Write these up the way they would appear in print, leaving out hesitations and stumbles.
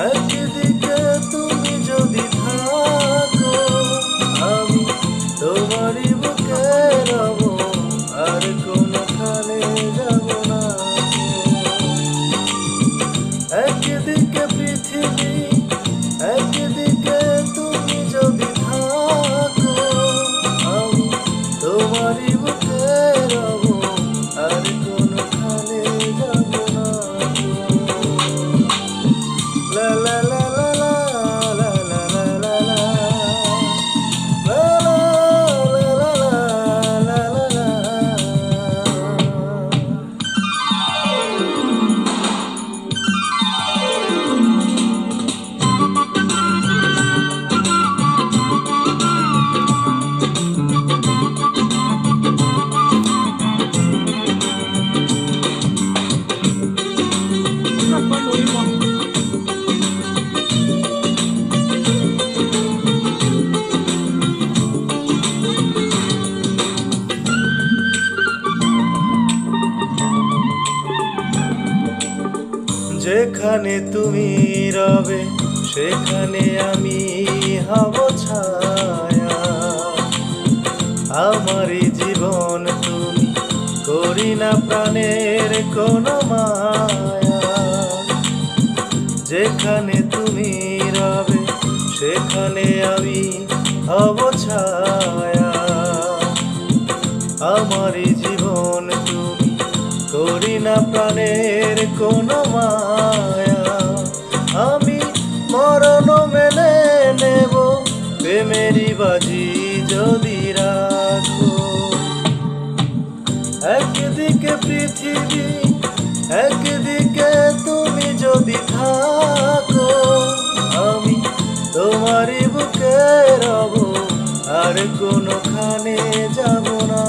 একদিকে তুমি যদি থাকো, আমি তোমারই বুকে রব, আর কোনখানে যাব না। একদিকে পৃথিবী, একদিকে তুমি যদি থাকো, আমি তোমারই বুকে রব, আর কোনখানে যাব না। লা লা লা লা লা লা লা লা লা লা লা লা লা লা। যেখানে তুমি রবে সেখানে আমি হব ছায়া। আমারই জীবন তুমি, করি না প্রাণের কোনো মায়া। যেখানে তুমি রবে সেখানে আমি হব ছায়া। আমারই জীবন তুমি, করি না প্রাণের কোনো মায়া। আমি মরণ মেনে নেব, প্রেমেরই বাজি যদি রাখো। একদিকে পৃথিবী, একদিকে তুমি যদি থাকো, আমি তোমারই বুকে রব, আর কোনখানে যাব না।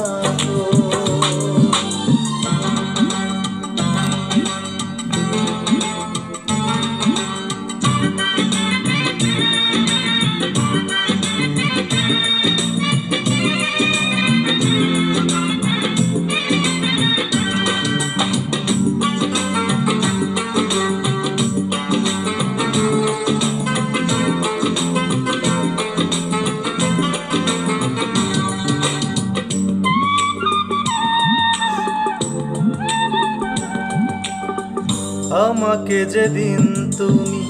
আমাকে যেদিন তুমি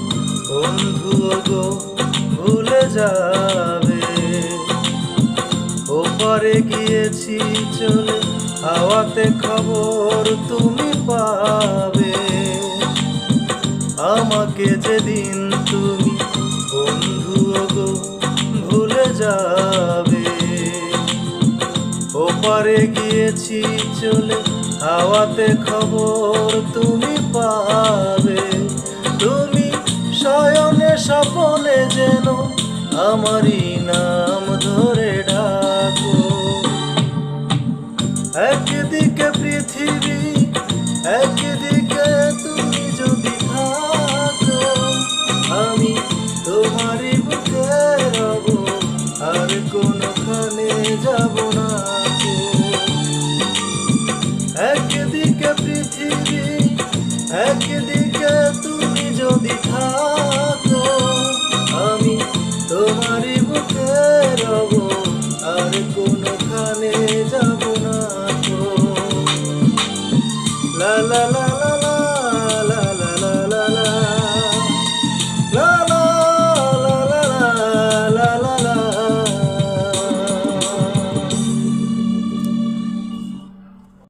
বন্ধু গো ভুলে যাবে, ওপারে গিয়েছি চলে, হাওয়াতে খবর তুমি পাবে। আমাকে যেদিন তুমি বন্ধু গো ভুলে যাবে, ওপারে গিয়েছি চলে, হাওয়াতে খবর তুমি পাবে। তুমি শয়নে স্বপনে যেন আমারই নাম ধরে ডাকো। একদিকে পৃথিবী, একদিকে তুমি যদি থাকো, আমি তোমারই